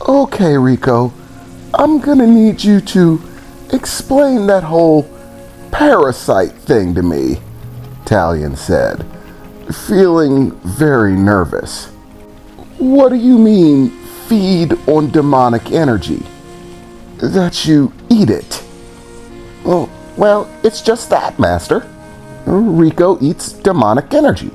Okay, Rico, I'm gonna need you to explain that whole parasite thing to me, Taleon said, feeling very nervous. What do you mean, feed on demonic energy? That you eat it? Oh, well, it's just that, Master. Rico eats demonic energy,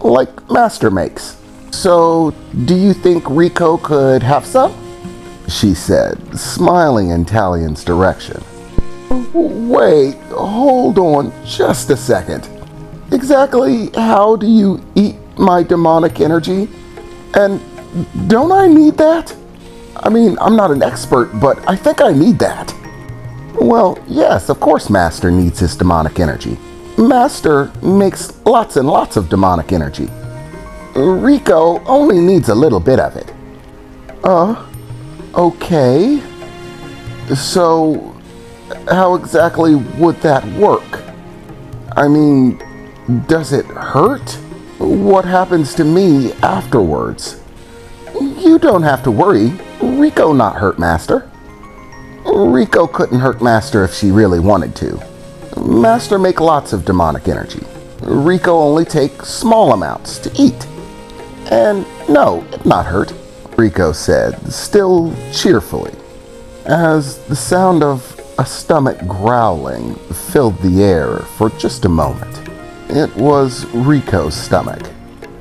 like Master makes. So, do you think Rico could have some? She said, smiling in Taleon's direction. Wait, hold on just a second. Exactly how do you eat my demonic energy? And don't I need that? I mean, I'm not an expert, but I think I need that. Well, yes, of course Master needs his demonic energy. Master makes lots and lots of demonic energy. Rico only needs a little bit of it. Okay. So, how exactly would that work? I mean, does it hurt? What happens to me afterwards? You don't have to worry. Rico not hurt Master. Rico couldn't hurt Master if she really wanted to. Master make lots of demonic energy. Rico only take small amounts to eat. And no, it not hurt, Rico said, still cheerfully, as the sound of a stomach growling filled the air for just a moment. It was Rico's stomach.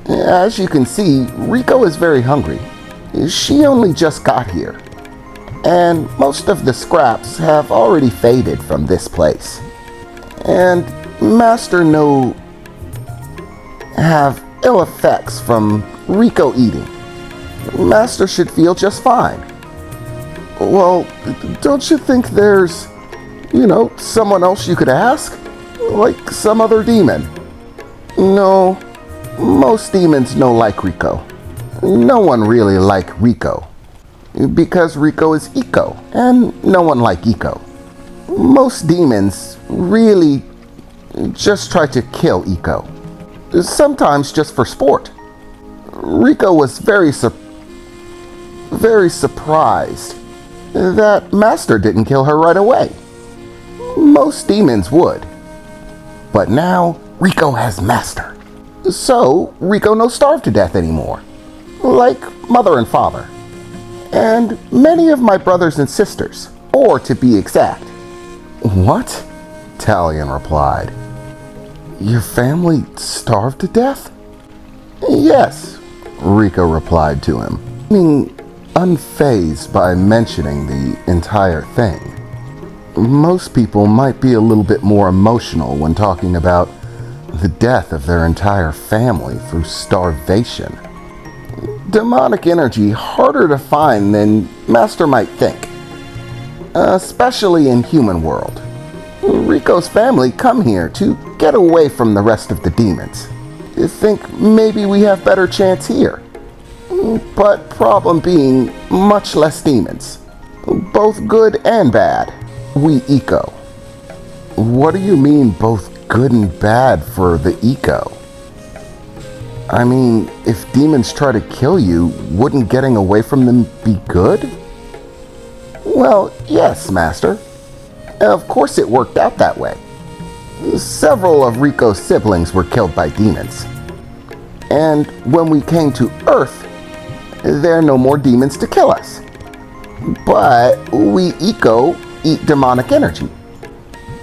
As you can see, Rico is very hungry. She only just got here, and most of the scraps have already faded from this place. And Master no have ill effects from Rico eating. Master should feel just fine. Well, don't you think there's, someone else you could ask? Like some other demon? No, most demons no like Rico. No one really like Rico. Because Rico is eco, and no one like eco. Most demons really just try to kill eco. Sometimes just for sport. Rico was very surprised that Master didn't kill her right away. Most demons would. But now Rico has Master. So Rico no starve to death anymore. Like mother and father. And many of my brothers and sisters, or to be exact. What? Taleon replied. Your family starved to death? Yes, Rico replied to him, being unfazed by mentioning the entire thing. Most people might be a little bit more emotional when talking about the death of their entire family through starvation. Demonic energy harder to find than Master might think, especially in human world. Rico's family come here to get away from the rest of the demons. You think maybe we have better chance here. But problem being, much less demons. Both good and bad. We eco. What do you mean both good and bad for the eco? I mean, if demons try to kill you, wouldn't getting away from them be good? Well, yes, Master. Of course it worked out that way. Several of Rico's siblings were killed by demons. And when we came to Earth, there are no more demons to kill us. But we eco eat demonic energy.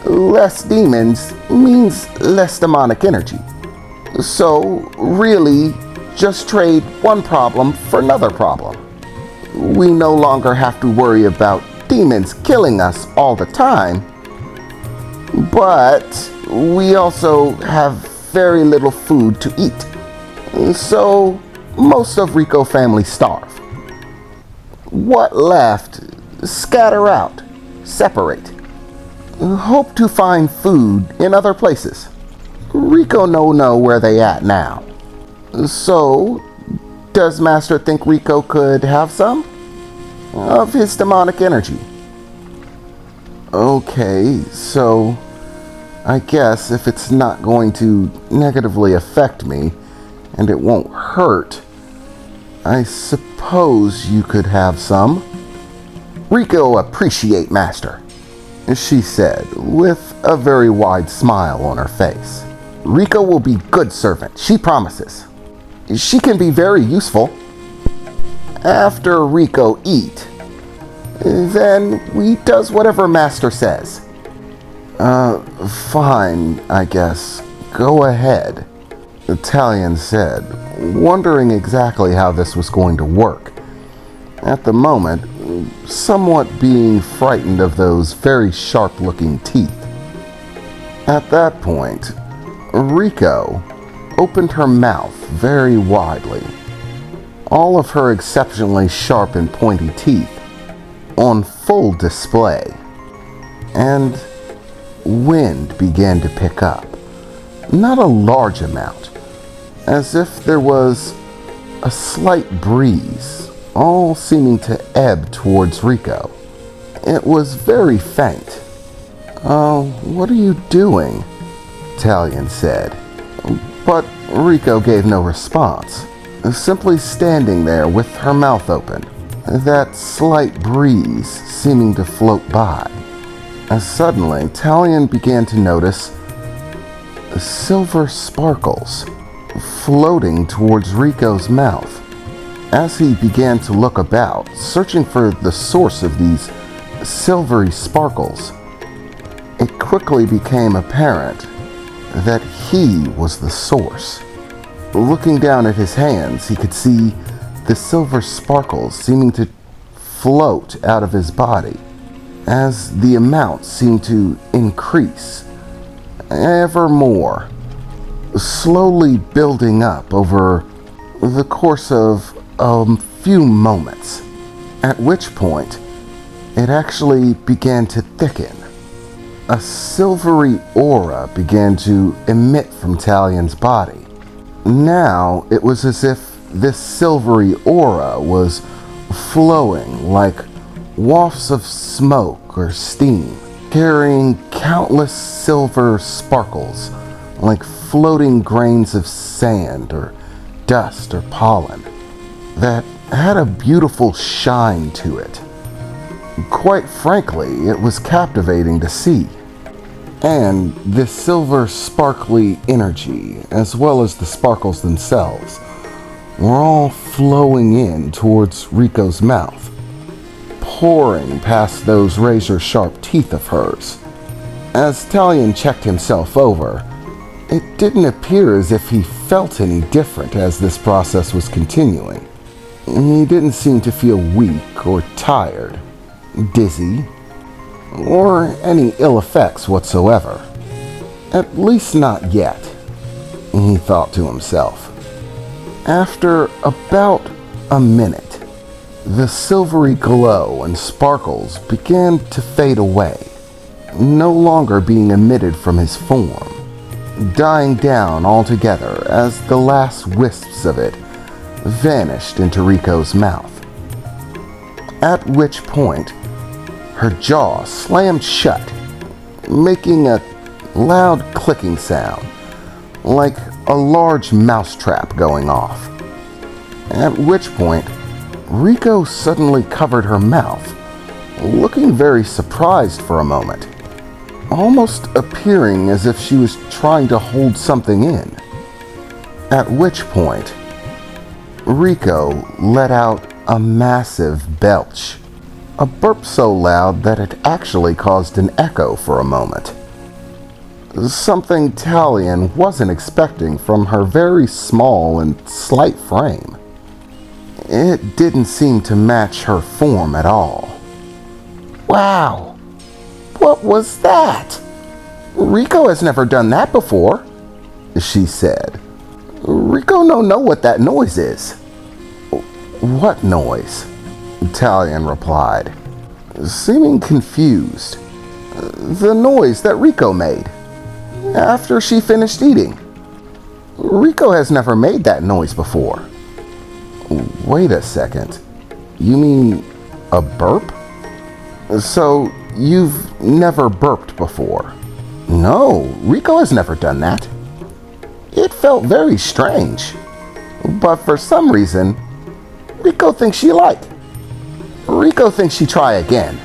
Less demons means less demonic energy. So really, just trade one problem for another problem. We no longer have to worry about demons killing us all the time, but we also have very little food to eat. So most of Rico family starve. What left, scatter out, separate. Hope to find food in other places. Rico no know where they at now. So, does Master think Rico could have some of his demonic energy? Okay, so I guess if it's not going to negatively affect me and it won't hurt, I suppose you could have some. Rico appreciate Master, she said, with a very wide smile on her face. Rico will be good servant, she promises. She can be very useful. After Rico eat, then we does whatever Master says. Fine, I guess. Go ahead, the taleon said, wondering exactly how this was going to work. At the moment, somewhat being frightened of those very sharp-looking teeth. At that point, Rico opened her mouth very widely, all of her exceptionally sharp and pointy teeth on full display, and wind began to pick up. Not a large amount, as if there was a slight breeze, all seeming to ebb towards Rico. It was very faint. What are you doing? Taleon said. But Rico gave no response, simply standing there with her mouth open, that slight breeze seeming to float by. As suddenly, Taleon began to notice silver sparkles floating towards Rico's mouth. As he began to look about, searching for the source of these silvery sparkles, it quickly became apparent that he was the source. Looking down at his hands, he could see the silver sparkles seeming to float out of his body, as the amount seemed to increase ever more, slowly building up over the course of a few moments, at which point it actually began to thicken. A silvery aura began to emit from Taleon's body. Now it was as if this silvery aura was flowing like wafts of smoke or steam, carrying countless silver sparkles like floating grains of sand or dust or pollen that had a beautiful shine to it. Quite frankly, it was captivating to see. And this silver sparkly energy, as well as the sparkles themselves, were all flowing in towards Rico's mouth, pouring past those razor-sharp teeth of hers. As Taleon checked himself over, it didn't appear as if he felt any different as this process was continuing. He didn't seem to feel weak or tired, dizzy, or any ill effects whatsoever. At least not yet, he thought to himself. After about a minute, the silvery glow and sparkles began to fade away, no longer being emitted from his form, dying down altogether as the last wisps of it vanished into Rico's mouth. At which point, her jaw slammed shut, making a loud clicking sound, like a large mousetrap going off. At which point, Rico suddenly covered her mouth, looking very surprised for a moment, almost appearing as if she was trying to hold something in. At which point, Rico let out a massive belch, a burp so loud that it actually caused an echo for a moment. Something Taleon wasn't expecting from her very small and slight frame. It didn't seem to match her form at all. Wow! What was that? Rico has never done that before, she said. Rico no know what that noise is. What noise? Taleon replied, seeming confused. The noise that Rico made after she finished eating. Rico has never made that noise before. Wait a second. You mean a burp? So you've never burped before? No, Rico has never done that. It felt very strange. But for some reason, Rico thinks she liked. Rico thinks she try again.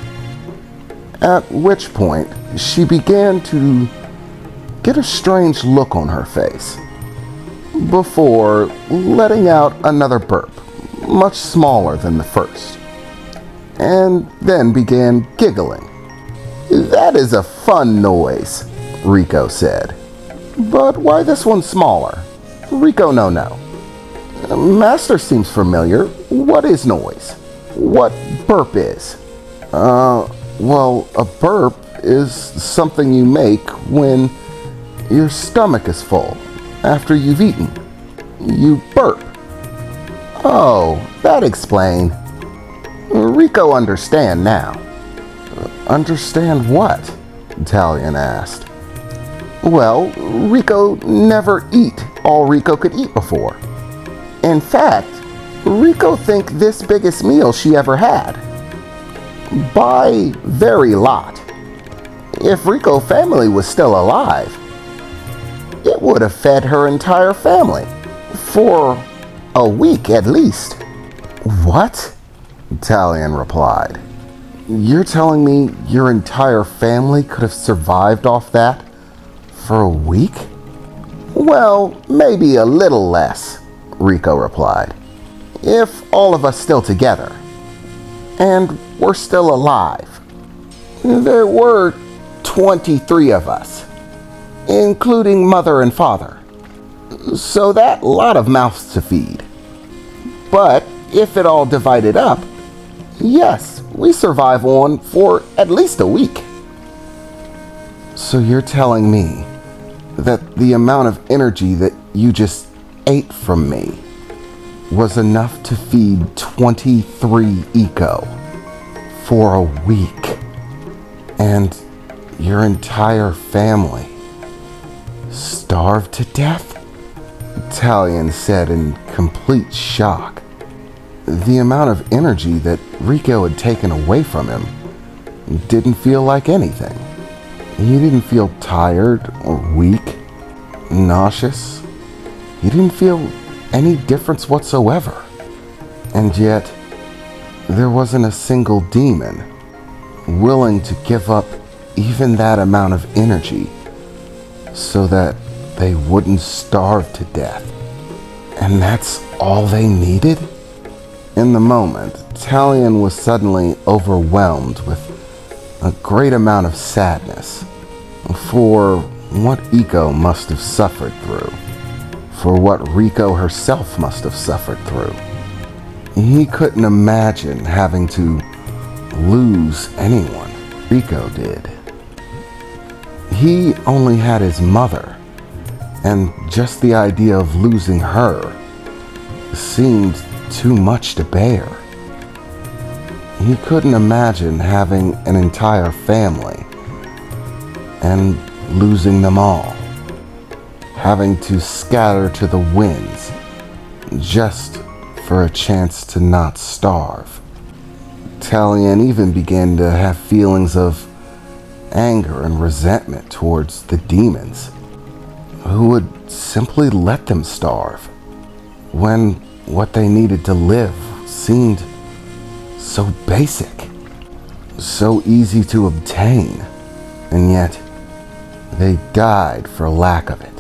At which point, she began to get a strange look on her face before letting out another burp, much smaller than the first, and then began giggling. "That is a fun noise," Rico said. "But why this one smaller?" Rico, no. "Master seems familiar. What is noise? What burp is?" Well, a burp is something you make when your stomach is full after you've eaten. You burp. "Oh, that explains." Rico understand now. "Understand what?" Taleon asked. Well, Rico never eat all Rico could eat before. In fact, Rico think this biggest meal she ever had. By very lot. If Rico family was still alive, it would have fed her entire family. For a week at least. "What?" Taleon replied. "You're telling me your entire family could have survived off that for a week?" "Well, maybe a little less," Rico replied. "If all of us still together. And we're still alive. There were 23 of us, including mother and father. So that lot of mouths to feed. But if it all divided up, yes, we survive on for at least a week." "So you're telling me that the amount of energy that you just ate from me was enough to feed 23 eco for a week, and your entire family starved to death?" Taleon said in complete shock. The amount of energy that Rico had taken away from him didn't feel like anything. He didn't feel tired or weak, nauseous. He didn't feel any difference whatsoever. And yet, there wasn't a single demon willing to give up even that amount of energy so that they wouldn't starve to death. And that's all they needed? In the moment, Taleon was suddenly overwhelmed with a great amount of sadness for what Eco must have suffered through, for what Rico herself must have suffered through. He couldn't imagine having to lose anyone. Rico did. He only had his mother, and just the idea of losing her seemed too much to bear. He couldn't imagine having an entire family and losing them all, having to scatter to the winds just for a chance to not starve. Taleon even began to have feelings of anger and resentment towards the demons who would simply let them starve when what they needed to live seemed so basic, so easy to obtain, and yet they died for lack of it.